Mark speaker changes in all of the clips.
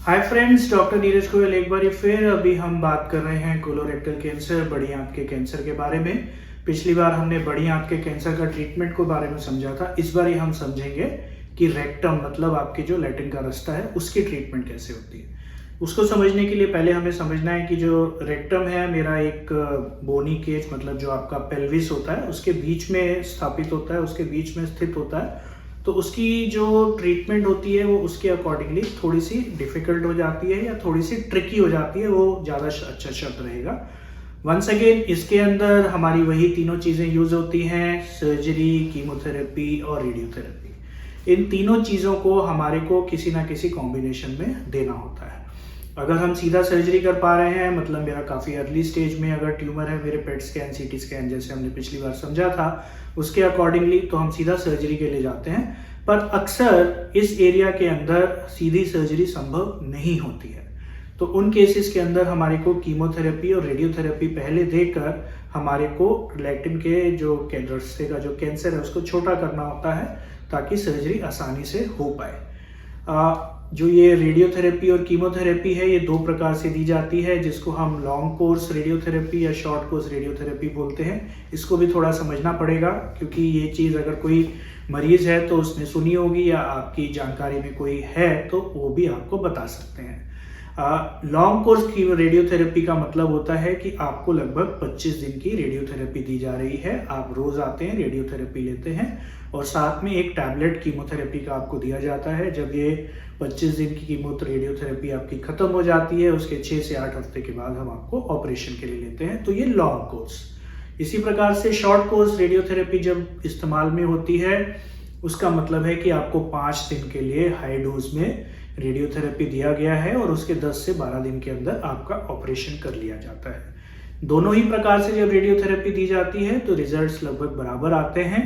Speaker 1: Hi friends, doctor Neeraj Goyal एक बार फिर अभी हम बात कर रहे हैं कोलोरेक्टल कैंसर, बड़ी आंत के कैंसर के बारे में। पिछली बार हमने बड़ी आंत के कैंसर का ट्रीटमेंट को बारे में समझा था। इस बार ही हम समझेंगे कि रेक्टम मतलब आपके जो लैटिन का रास्ता है उसकी ट्रीटमेंट कैसे होती है। उसको समझने के लिए पहले हमें समझना है कि जो रेक्टम है मेरा एक बोनी केज मतलब जो आपका पेल्विस होता है उसके बीच में स्थापित होता है, उसके बीच में स्थित होता है। तो उसकी जो ट्रीटमेंट होती है वो उसके अकॉर्डिंगली थोड़ी सी डिफिकल्ट हो जाती है या थोड़ी सी ट्रिकी हो जाती है, वो ज़्यादा अच्छा शब्द रहेगा। वंस अगेन इसके अंदर हमारी वही तीनों चीज़ें यूज होती हैं, सर्जरी, कीमोथेरेपी और रेडियोथेरेपी। इन तीनों चीज़ों को हमारे को किसी ना किसी कॉम्बिनेशन में देना होता है। अगर हम सीधा सर्जरी कर पा रहे हैं, मतलब मेरा काफ़ी अर्ली स्टेज में अगर ट्यूमर है, मेरे पेट स्कैन, सीटी स्कैन जैसे हमने पिछली बार समझा था उसके अकॉर्डिंगली, तो हम सीधा सर्जरी के लिए जाते हैं। पर अक्सर इस एरिया के अंदर सीधी सर्जरी संभव नहीं होती है। तो उन केसेस के अंदर हमारे को कीमोथेरेपी और रेडियोथेरेपी पहले देकर हमारे को लैटिन के जो रास्ते का जो कैंसर है उसको छोटा करना होता है ताकि सर्जरी आसानी से हो पाए। जो ये रेडियोथेरेपी और कीमोथेरेपी है ये दो प्रकार से दी जाती है, जिसको हम लॉन्ग कोर्स रेडियोथेरेपी या शॉर्ट कोर्स रेडियोथेरेपी बोलते हैं। इसको भी थोड़ा समझना पड़ेगा क्योंकि ये चीज़ अगर कोई मरीज है तो उसने सुनी होगी या आपकी जानकारी में कोई है तो वो भी आपको बता सकते हैं। लॉन्ग कोर्स की रेडियोथेरेपी का मतलब होता है कि आपको लगभग 25 दिन की रेडियोथेरेपी दी जा रही है। आप रोज आते हैं, रेडियोथेरेपी लेते हैं और साथ में एक टैबलेट कीमोथेरेपी का आपको दिया जाता है। जब ये 25 दिन की रेडियोथेरेपी आपकी खत्म हो जाती है उसके 6 से 8 हफ्ते के बाद हम आपको ऑपरेशन के लिए लेते हैं। तो ये लॉन्ग कोर्स। इसी प्रकार से शॉर्ट कोर्स रेडियोथेरेपी जब इस्तेमाल में होती है उसका मतलब है कि आपको 5 दिन के लिए हाई डोज में रेडियोथेरेपी दिया गया है और उसके 10 से 12 दिन के अंदर आपका ऑपरेशन कर लिया जाता है। दोनों ही प्रकार से जब रेडियोथेरेपी दी जाती है तो रिजल्ट्स लगभग बराबर आते हैं।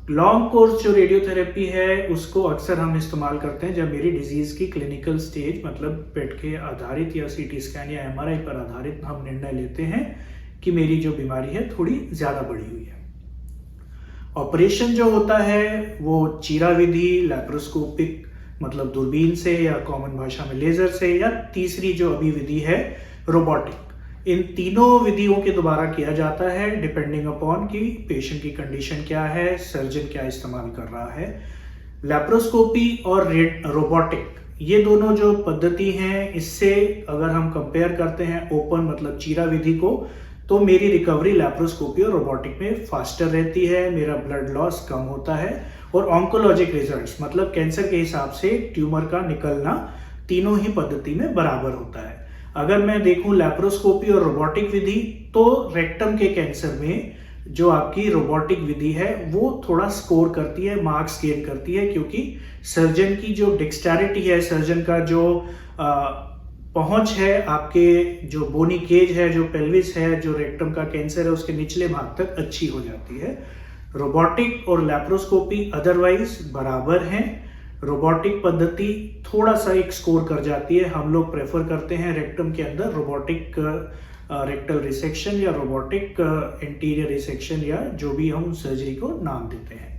Speaker 1: लॉन्ग कोर्स जो रेडियोथेरेपी है उसको अक्सर हम इस्तेमाल करते हैं जब मेरी डिजीज की क्लिनिकल स्टेज मतलब पेट के आधारित या सीटी स्कैन या एमआरआई पर आधारित हम निर्णय लेते हैं कि मेरी जो बीमारी है थोड़ी ज्यादा बढ़ी हुई है। ऑपरेशन जो होता है वो चीरा विधि, लैप्रोस्कोपिक मतलब दूरबीन से या कॉमन भाषा में लेजर से, या तीसरी जो अभी विधि है रोबोटिक, इन तीनों विधियों के द्वारा किया जाता है डिपेंडिंग अपॉन कि पेशेंट की कंडीशन क्या है, सर्जन क्या इस्तेमाल कर रहा है। लैप्रोस्कोपी और रोबोटिक ये दोनों जो पद्धति हैं, इससे अगर हम कंपेयर करते हैं ओपन मतलब चीरा विधि को, तो मेरी रिकवरी लैप्रोस्कोपी और रोबोटिक में फास्टर रहती है, मेरा ब्लड लॉस कम होता है और ऑन्कोलॉजिक रिजल्ट्स मतलब कैंसर के हिसाब से ट्यूमर का निकलना तीनों ही पद्धति में बराबर होता है। अगर मैं देखूं लैप्रोस्कोपी और रोबोटिक विधि तो रेक्टम के कैंसर में जो आपकी रोबोटिक विधि है वो थोड़ा स्कोर करती है, मार्क्स गेन करती है, क्योंकि सर्जन की जो डेक्सटेरिटी है, सर्जन का जो पहुंच है, आपके जो बोनी केज है, जो पेल्विस है, जो रेक्टम का कैंसर है उसके निचले भाग तक अच्छी हो जाती है। रोबोटिक और लैप्रोस्कोपी अदरवाइज बराबर हैं। रोबोटिक पद्धति थोड़ा सा एक स्कोर कर जाती है। हम लोग प्रेफर करते हैं रेक्टम के अंदर रोबोटिक रेक्टल रिसेक्शन या रोबोटिक इंटीरियर रिसेक्शन या जो भी हम सर्जरी को नाम देते हैं।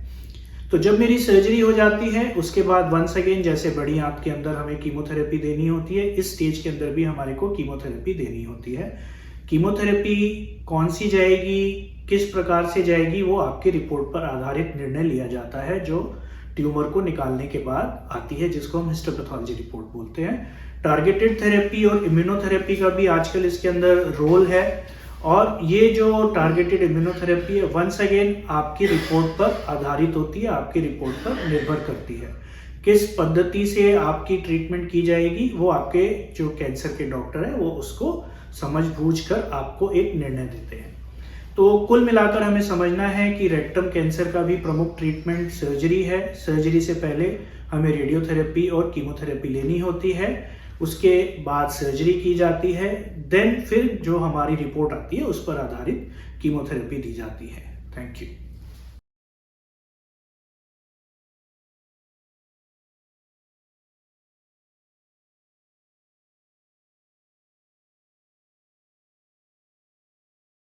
Speaker 1: तो जब मेरी सर्जरी हो जाती है उसके बाद वंस अगेन जैसे बड़ी आंत के अंदर हमें कीमोथेरेपी देनी होती है, इस स्टेज के अंदर भी हमारे को कीमोथेरेपी देनी होती है। कीमोथेरेपी कौन सी जाएगी, किस प्रकार से जाएगी, वो आपकी रिपोर्ट पर आधारित निर्णय लिया जाता है जो ट्यूमर को निकालने के बाद आती है, जिसको हम हिस्टोपैथोलॉजी रिपोर्ट बोलते हैं। टारगेटेड थेरेपी और इम्यूनोथेरेपी का भी आजकल इसके अंदर रोल है और ये जो टारगेटेड इम्यूनोथेरेपी है वंस अगेन आपकी रिपोर्ट पर आधारित होती है, आपकी रिपोर्ट पर निर्भर करती है। किस पद्धति से आपकी ट्रीटमेंट की जाएगी वो आपके जो कैंसर के डॉक्टर है वो उसको समझ बूझ कर आपको एक निर्णय देते हैं। तो कुल मिलाकर हमें समझना है कि रेक्टम कैंसर का भी प्रमुख ट्रीटमेंट सर्जरी है। सर्जरी से पहले हमें रेडियोथेरेपी और कीमोथेरेपी लेनी होती है, उसके बाद सर्जरी की जाती है, देन फिर जो हमारी रिपोर्ट आती है उस पर आधारित कीमोथेरेपी दी जाती है। Thank you.